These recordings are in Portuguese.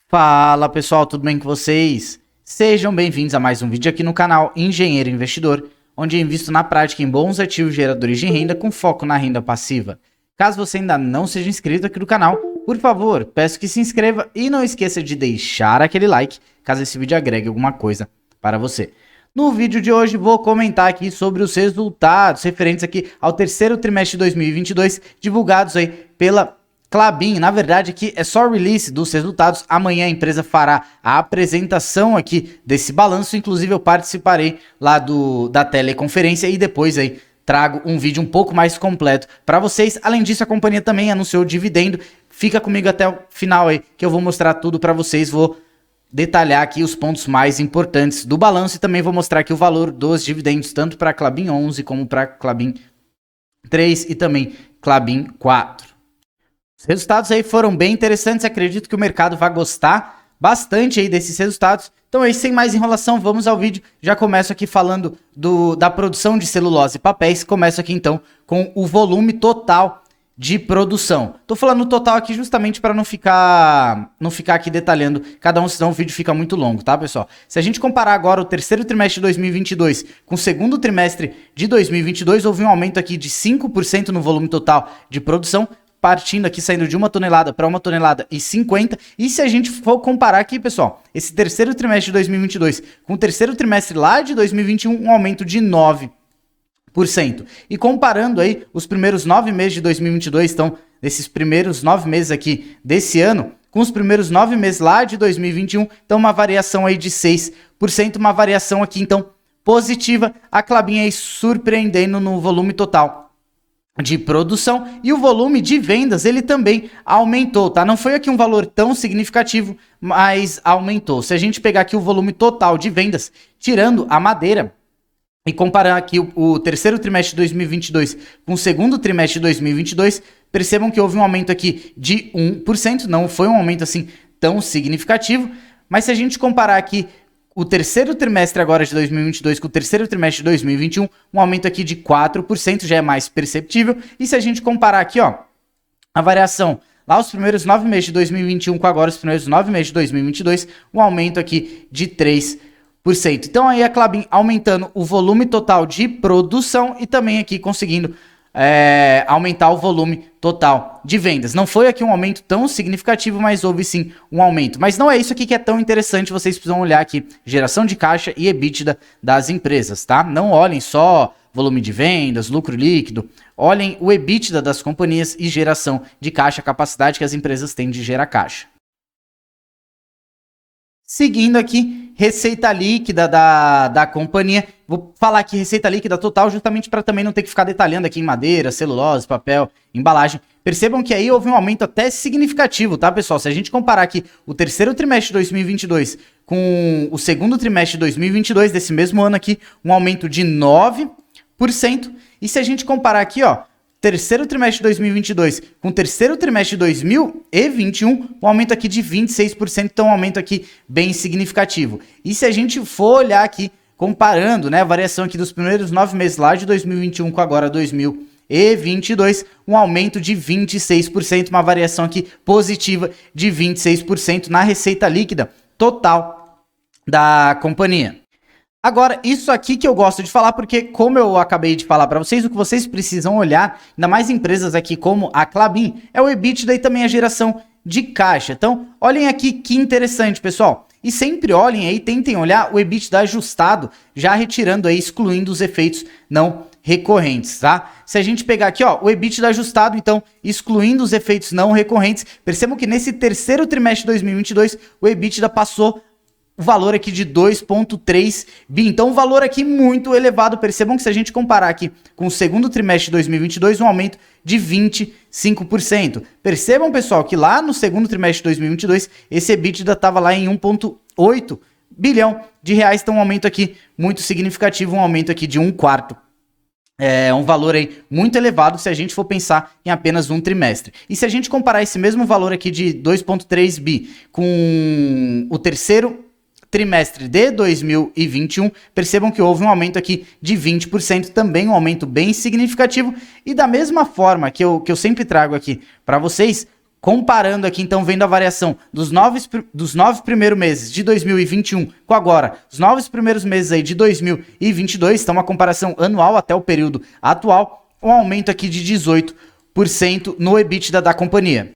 Fala pessoal, tudo bem com vocês? Sejam bem-vindos a mais um vídeo aqui no canal Engenheiro Investidor, onde eu invisto na prática em bons ativos geradores de renda com foco na renda passiva. Caso você ainda não seja inscrito aqui no canal, por favor, peço que se inscreva e não esqueça de deixar aquele like, caso esse vídeo agregue alguma coisa para você. No vídeo de hoje vou comentar aqui sobre os resultados referentes aqui ao terceiro trimestre de 2022, divulgados aí pela Klabin. Na verdade aqui é só release dos resultados. Amanhã a empresa fará a apresentação aqui desse balanço, inclusive eu participarei lá da teleconferência e depois aí trago um vídeo um pouco mais completo para vocês. Além disso, a companhia também anunciou dividendo. Fica comigo até o final aí que eu vou mostrar tudo para vocês. Vou detalhar aqui os pontos mais importantes do balanço e também vou mostrar aqui o valor dos dividendos, tanto para a Klabin 11 como para a Klabin 3 e também Klabin 4. Os resultados aí foram bem interessantes, acredito que o mercado vai gostar bastante aí desses resultados. Então aí, sem mais enrolação, vamos ao vídeo. Já começo aqui falando da produção de celulose e papéis. Começo aqui então com o volume total de produção. Tô falando total aqui justamente para não ficar aqui detalhando cada um, senão o vídeo fica muito longo, tá, pessoal? Se a gente comparar agora o terceiro trimestre de 2022 com o segundo trimestre de 2022, houve um aumento aqui de 5% no volume total de produção, partindo aqui, saindo de 1 tonelada para 1 tonelada e 50. E se a gente for comparar aqui, pessoal, esse terceiro trimestre de 2022 com o terceiro trimestre lá de 2021, um aumento de 9%. E comparando aí os primeiros 9 meses de 2022, então, esses primeiros 9 meses aqui desse ano, com os primeiros 9 meses lá de 2021, então uma variação aí de 6%, uma variação aqui, então, positiva. A Klabin aí surpreendendo no volume total de produção e o volume de vendas ele também aumentou, tá? Não foi aqui um valor tão significativo, mas aumentou. Se a gente pegar aqui o volume total de vendas, tirando a madeira, e comparar aqui o terceiro trimestre de 2022 com o segundo trimestre de 2022, percebam que houve um aumento aqui de 1%, não foi um aumento assim tão significativo, mas se a gente comparar aqui o terceiro trimestre agora de 2022 com o terceiro trimestre de 2021, um aumento aqui de 4%, já é mais perceptível. E se a gente comparar aqui, ó, a variação lá os primeiros 9 meses de 2021 com agora os primeiros 9 meses de 2022, um aumento aqui de 3%. Então aí a Klabin aumentando o volume total de produção e também aqui conseguindo aumentar o volume total de vendas. Não foi aqui um aumento tão significativo, mas houve sim um aumento. Mas não é isso aqui que é tão interessante, vocês precisam olhar aqui geração de caixa e EBITDA das empresas, tá? Não olhem só volume de vendas, lucro líquido, olhem o EBITDA das companhias e geração de caixa, a capacidade que as empresas têm de gerar caixa. Seguindo aqui, receita líquida da companhia. Vou falar aqui receita líquida total justamente para também não ter que ficar detalhando aqui em madeira, celulose, papel, embalagem. Percebam que aí houve um aumento até significativo, tá, pessoal? Se a gente comparar aqui o terceiro trimestre de 2022 com o segundo trimestre de 2022, desse mesmo ano aqui, um aumento de 9%. E se a gente comparar aqui, ó, terceiro trimestre de 2022 com o terceiro trimestre de 2021, um aumento aqui de 26%, então um aumento aqui bem significativo. E se a gente for olhar aqui, comparando, né, a variação aqui dos primeiros 9 meses lá de 2021 com agora 2022, um aumento de 26%, uma variação aqui positiva de 26% na receita líquida total da companhia. Agora, isso aqui que eu gosto de falar, porque como eu acabei de falar para vocês, o que vocês precisam olhar, ainda mais empresas aqui como a Klabin, é o EBITDA e também a geração de caixa. Então, olhem aqui que interessante, pessoal. E sempre olhem aí, tentem olhar o EBITDA ajustado, já retirando aí, excluindo os efeitos não recorrentes, tá? Se a gente pegar aqui, ó, o EBITDA ajustado, então, excluindo os efeitos não recorrentes, percebam que nesse terceiro trimestre de 2022, o EBITDA passou o valor aqui de 2,3 bi. Então, um valor aqui muito elevado. Percebam que se a gente comparar aqui com o segundo trimestre de 2022, um aumento de 25%. Percebam, pessoal, que lá no segundo trimestre de 2022, esse EBITDA estava lá em 1,8 bilhão de reais. Então, um aumento aqui muito significativo, um aumento aqui de 1/4. É um valor aí muito elevado se a gente for pensar em apenas um trimestre. E se a gente comparar esse mesmo valor aqui de 2,3 bi com o terceiro trimestre de 2021, percebam que houve um aumento aqui de 20%, também um aumento bem significativo. E da mesma forma que eu sempre trago aqui para vocês, comparando aqui, então, vendo a variação dos 9 primeiros meses de 2021 com agora, os 9 primeiros meses aí de 2022, então uma comparação anual até o período atual, um aumento aqui de 18% no EBITDA da companhia.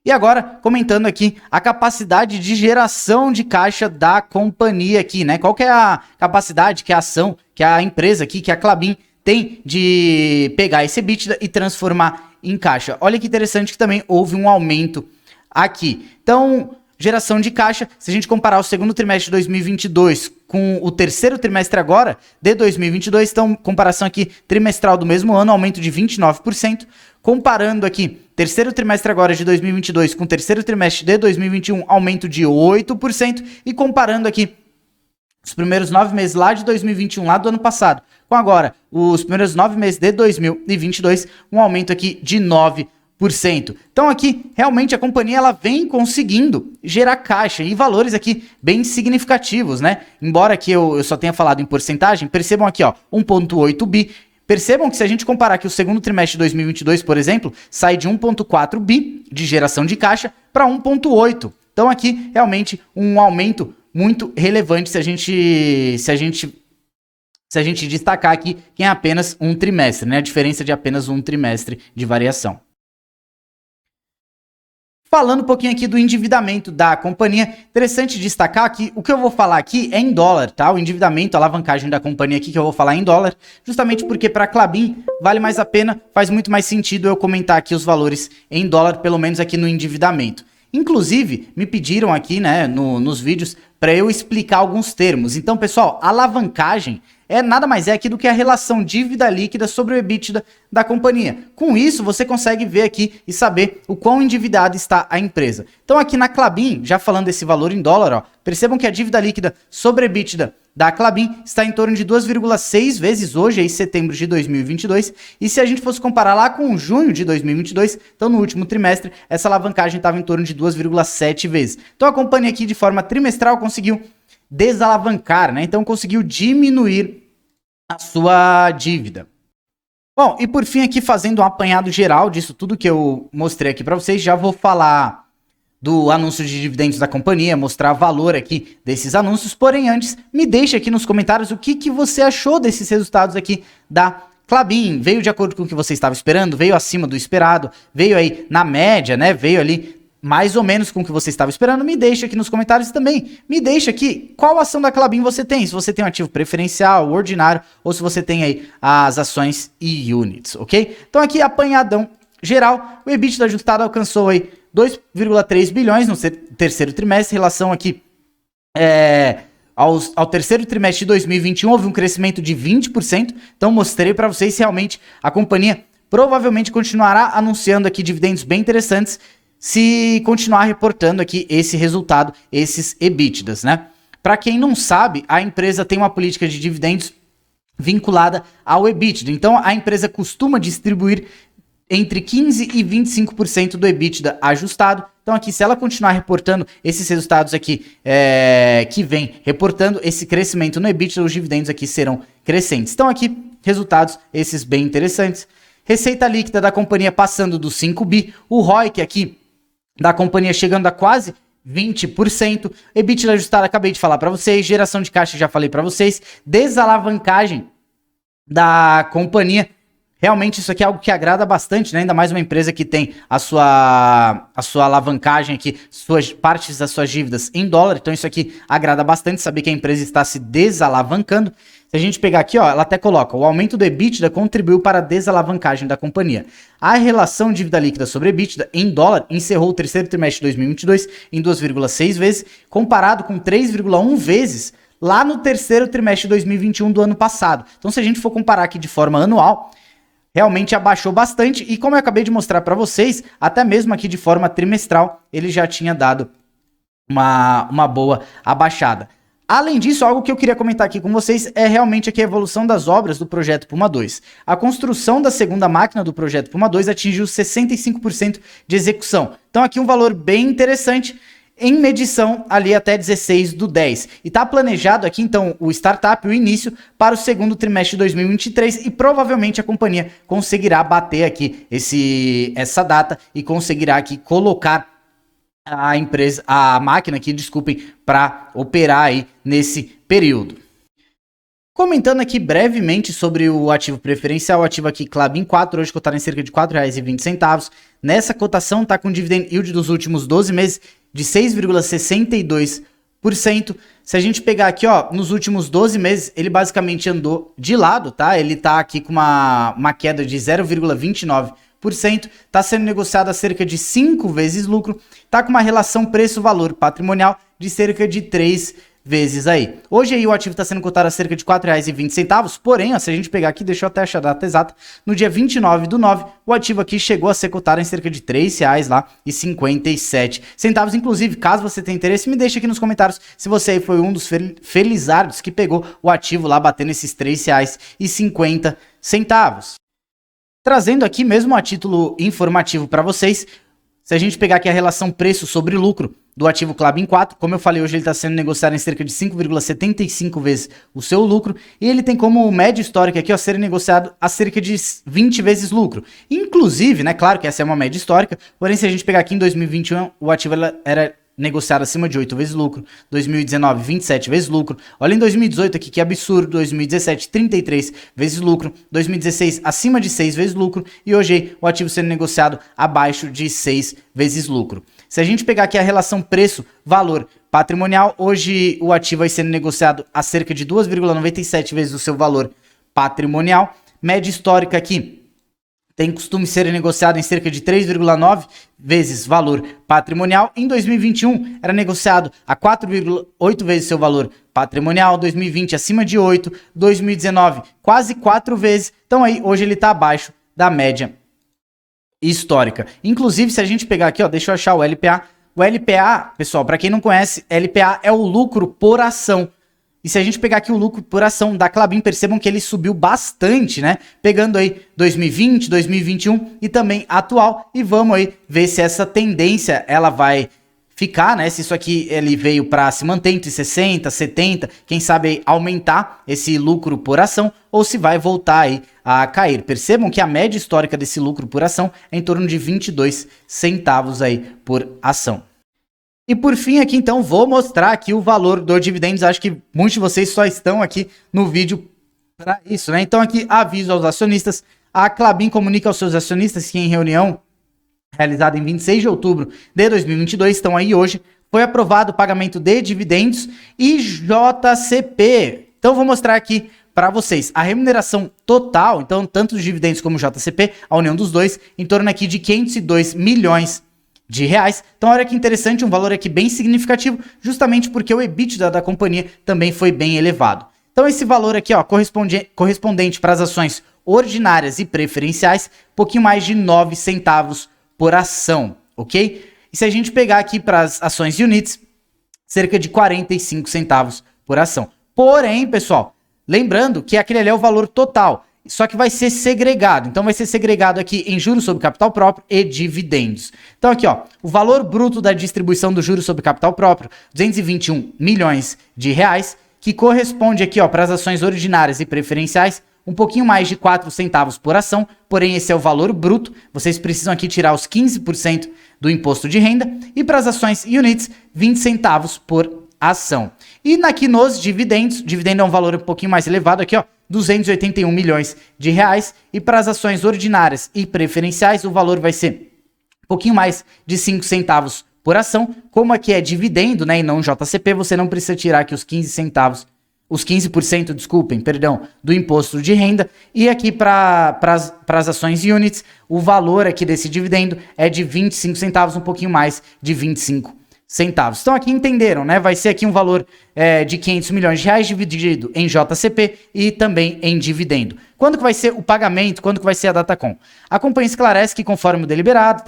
E agora, comentando aqui a capacidade de geração de caixa da companhia aqui, né? Qual que é a capacidade que a ação, que a empresa aqui, que a Klabin tem de pegar esse EBITDA e transformar em caixa. Olha que interessante que também houve um aumento aqui. Então, geração de caixa, se a gente comparar o segundo trimestre de 2022 com o terceiro trimestre agora de 2022, então, comparação aqui trimestral do mesmo ano, aumento de 29%. Comparando aqui, terceiro trimestre agora de 2022 com o terceiro trimestre de 2021, aumento de 8%. E comparando aqui os primeiros 9 meses lá de 2021, lá do ano passado, com agora os primeiros 9 meses de 2022, um aumento aqui de 9%. Então aqui, realmente, a companhia ela vem conseguindo gerar caixa e valores aqui bem significativos, né? Embora aqui eu só tenha falado em porcentagem, percebam aqui, ó, 1,8 bi. Percebam que se a gente comparar aqui o segundo trimestre de 2022, por exemplo, sai de 1,4 bi de geração de caixa para 1,8. Então aqui, realmente, um aumento muito relevante se a gente destacar aqui que é apenas um trimestre, né? A diferença de apenas um trimestre de variação. Falando um pouquinho aqui do endividamento da companhia, interessante destacar que o que eu vou falar aqui é em dólar, tá? O endividamento, a alavancagem da companhia aqui que eu vou falar em dólar, justamente porque para a Klabin vale mais a pena, faz muito mais sentido eu comentar aqui os valores em dólar, pelo menos aqui no endividamento. Inclusive, me pediram aqui, né, nos vídeos, para eu explicar alguns termos. Então, pessoal, alavancagem nada mais aqui do que a relação dívida líquida sobre o EBITDA da companhia. Com isso, você consegue ver aqui e saber o quão endividada está a empresa. Então, aqui na Klabin, já falando desse valor em dólar, ó, percebam que a dívida líquida sobre o EBITDA da Klabin está em torno de 2,6 vezes hoje, em setembro de 2022. E se a gente fosse comparar lá com junho de 2022, então no último trimestre, essa alavancagem estava em torno de 2,7 vezes. Então, a companhia aqui, de forma trimestral, conseguiu desalavancar, né? Então conseguiu diminuir a sua dívida. Bom, e por fim aqui fazendo um apanhado geral disso tudo que eu mostrei aqui para vocês, já vou falar do anúncio de dividendos da companhia, mostrar valor aqui desses anúncios, porém antes, me deixa aqui nos comentários o que você achou desses resultados aqui da Klabin. Veio de acordo com o que você estava esperando? Veio acima do esperado? Veio aí na média, né? Veio ali mais ou menos com o que você estava esperando? Me deixa aqui nos comentários também. Me deixa aqui qual ação da Klabin você tem. Se você tem um ativo preferencial, ordinário, ou se você tem aí as ações e units, ok? Então aqui, apanhadão geral, o EBITDA ajustado alcançou aí 2,3 bilhões no terceiro trimestre, em relação aqui ao terceiro trimestre de 2021, houve um crescimento de 20%. Então mostrei para vocês se realmente a companhia provavelmente continuará anunciando aqui dividendos bem interessantes, se continuar reportando aqui esse resultado, esses EBITDAs, né? Para quem não sabe, a empresa tem uma política de dividendos vinculada ao EBITDA. Então, a empresa costuma distribuir entre 15% e 25% do EBITDA ajustado. Então, aqui, se ela continuar reportando esses resultados aqui, que vem reportando esse crescimento no EBITDA, os dividendos aqui serão crescentes. Então, aqui, resultados esses bem interessantes. Receita líquida da companhia passando dos 5 bi. O ROIC aqui da companhia chegando a quase 20%, EBITDA ajustado, acabei de falar para vocês, geração de caixa já falei para vocês, desalavancagem da companhia, realmente isso aqui é algo que agrada bastante, né? Ainda mais uma empresa que tem a sua alavancagem aqui, partes das suas dívidas em dólar, então isso aqui agrada bastante, saber que a empresa está se desalavancando. Se a gente pegar aqui, ó, ela até coloca, o aumento do EBITDA contribuiu para a desalavancagem da companhia. A relação dívida líquida sobre EBITDA em dólar encerrou o terceiro trimestre de 2022 em 2,6 vezes, comparado com 3,1 vezes lá no terceiro trimestre de 2021 do ano passado. Então, se a gente for comparar aqui de forma anual, realmente abaixou bastante e, como eu acabei de mostrar para vocês, até mesmo aqui de forma trimestral, ele já tinha dado uma boa abaixada. Além disso, algo que eu queria comentar aqui com vocês é realmente aqui a evolução das obras do Projeto Puma II. A construção da segunda máquina do Projeto Puma II atingiu 65% de execução. Então aqui um valor bem interessante. em medição ali até 16/10. E tá planejado aqui, então, o startup, o início, para o segundo trimestre de 2023 e provavelmente a companhia conseguirá bater aqui essa data e conseguirá aqui colocar a máquina aqui, desculpem, para operar aí nesse período. Comentando aqui brevemente sobre o ativo preferencial, o ativo aqui Klabin 4, hoje cotado em cerca de R$ 4,20. Nessa cotação está com dividend yield dos últimos 12 meses de 6,62%. Se a gente pegar aqui, ó, nos últimos 12 meses, ele basicamente andou de lado, tá? Ele tá aqui com uma queda de 0,29%, está sendo negociado a cerca de 5 vezes lucro, tá com uma relação preço-valor patrimonial de cerca de 3 vezes aí. Hoje aí o ativo está sendo cotado a cerca de R$ 4,20, porém, ó, se a gente pegar aqui, deixa eu até achar a data exata, no dia 29/9, o ativo aqui chegou a ser cotado em cerca de R$ 3,57. Inclusive, caso você tenha interesse, me deixa aqui nos comentários se você aí foi um dos felizardos que pegou o ativo lá batendo esses R$ 3,50. Trazendo aqui mesmo a título informativo para vocês, se a gente pegar aqui a relação preço sobre lucro do ativo Klabin 4, como eu falei, hoje ele está sendo negociado em cerca de 5,75 vezes o seu lucro, e ele tem como média histórica aqui, ó, ser negociado a cerca de 20 vezes lucro. Inclusive, né, claro que essa é uma média histórica, porém se a gente pegar aqui em 2021, o ativo era negociado acima de 8 vezes lucro, 2019, 27 vezes lucro, olha em 2018 aqui que absurdo, 2017, 33 vezes lucro, 2016 acima de 6 vezes lucro e hoje o ativo sendo negociado abaixo de 6 vezes lucro. Se a gente pegar aqui a relação preço-valor patrimonial, hoje o ativo vai sendo negociado a cerca de 2,97 vezes o seu valor patrimonial, média histórica aqui tem costume ser negociado em cerca de 3,9 vezes valor patrimonial. Em 2021, era negociado a 4,8 vezes seu valor patrimonial. 2020, acima de 8. 2019, quase 4 vezes. Então, aí, hoje ele está abaixo da média histórica. Inclusive, se a gente pegar aqui, ó, deixa eu achar o LPA. O LPA, pessoal, para quem não conhece, LPA é o lucro por ação. E se a gente pegar aqui o lucro por ação da Klabin, percebam que ele subiu bastante, né? Pegando aí 2020, 2021 e também atual. E vamos aí ver se essa tendência ela vai ficar, né? Se isso aqui ele veio para se manter entre 60, 70, quem sabe aí aumentar esse lucro por ação ou se vai voltar aí a cair. Percebam que a média histórica desse lucro por ação é em torno de 22 centavos aí por ação. E por fim aqui, então, vou mostrar aqui o valor do dividendos. Acho que muitos de vocês só estão aqui no vídeo para isso, né? Então aqui, aviso aos acionistas. A Klabin comunica aos seus acionistas que em reunião realizada em 26 de outubro de 2022, estão aí hoje, foi aprovado o pagamento de dividendos e JCP. Então vou mostrar aqui para vocês a remuneração total, então tanto os dividendos como o JCP, a união dos dois, em torno aqui de 502 milhões de reais. Então olha que interessante, um valor aqui bem significativo, justamente porque o EBITDA da companhia também foi bem elevado. Então esse valor aqui, ó, correspondente para as ações ordinárias e preferenciais, pouquinho mais de 9 centavos por ação, ok? E se a gente pegar aqui para as ações units, cerca de 45 centavos por ação. Porém, pessoal, lembrando que aquele ali é o valor total, só que vai ser segregado. Então vai ser segregado aqui em juros sobre capital próprio e dividendos. Então aqui, ó, o valor bruto da distribuição do juros sobre capital próprio, 221 milhões de reais, que corresponde aqui, ó, para as ações ordinárias e preferenciais, um pouquinho mais de 4 centavos por ação, porém esse é o valor bruto, vocês precisam aqui tirar os 15% do imposto de renda, e para as ações units, 20 centavos por ação. E aqui nos dividendos, dividendo é um valor um pouquinho mais elevado aqui, ó, 281 milhões de reais, e para as ações ordinárias e preferenciais, o valor vai ser um pouquinho mais de 5 centavos por ação. Como aqui é dividendo, né, e não JCP, você não precisa tirar aqui os 15%, desculpem, perdão, do imposto de renda. E aqui para as ações units, o valor aqui desse dividendo é de 25 centavos, um pouquinho mais de 25 centavos. Então aqui entenderam, né? Vai ser aqui um valor de 500 milhões de reais dividido em JCP e também em dividendo. Quando que vai ser o pagamento? Quando que vai ser a datacom? A companhia esclarece que conforme o deliberado,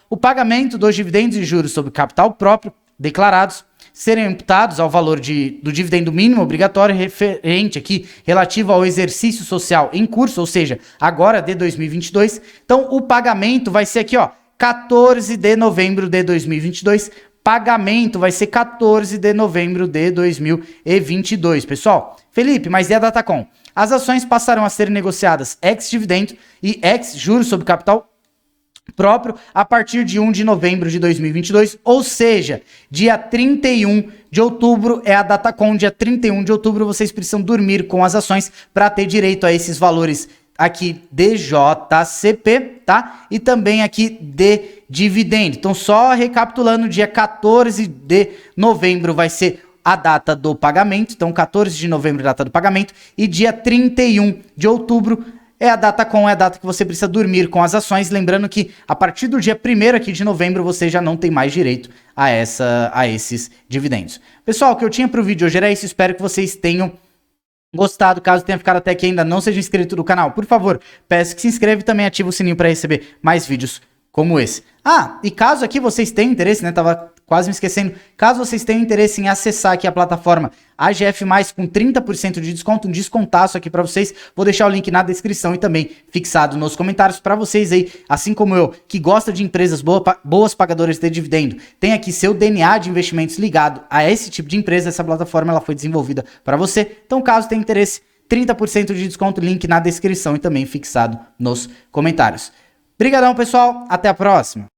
o pagamento dos dividendos e juros sobre capital próprio declarados serem imputados ao valor do dividendo mínimo obrigatório referente aqui relativo ao exercício social em curso, ou seja, agora de 2022. Então o pagamento vai ser aqui, ó, 14 de novembro de 2022, pagamento vai ser 14 de novembro de 2022, pessoal. Felipe, mas e a Datacom? As ações passarão a ser negociadas ex-dividendo e ex-juros sobre capital próprio a partir de 1 de novembro de 2022, ou seja, dia 31 de outubro é a Datacom, dia 31 de outubro vocês precisam dormir com as ações para ter direito a esses valores aqui de JCP, tá? E também aqui de dividendo. Então, só recapitulando, dia 14 de novembro vai ser a data do pagamento, então 14 de novembro é a data do pagamento, e dia 31 de outubro é a Datacom, é a data que você precisa dormir com as ações, lembrando que a partir do dia 1º aqui de novembro você já não tem mais direito a esses dividendos. Pessoal, o que eu tinha para o vídeo hoje era isso, espero que vocês tenham gostado. Caso tenha ficado até aqui e ainda não seja inscrito no canal, por favor, peço que se inscreva e também ative o sininho para receber mais vídeos como esse. Ah, e caso aqui vocês tenham interesse, né, tava quase me esquecendo, caso vocês tenham interesse em acessar aqui a plataforma AGF+, com 30% de desconto, um descontaço aqui para vocês, vou deixar o link na descrição e também fixado nos comentários para vocês aí, assim como eu, que gosta de empresas boas pagadoras de dividendo, tem aqui seu DNA de investimentos ligado a esse tipo de empresa, essa plataforma ela foi desenvolvida para você, então caso tenha interesse, 30% de desconto, link na descrição e também fixado nos comentários. Obrigadão, pessoal, até a próxima!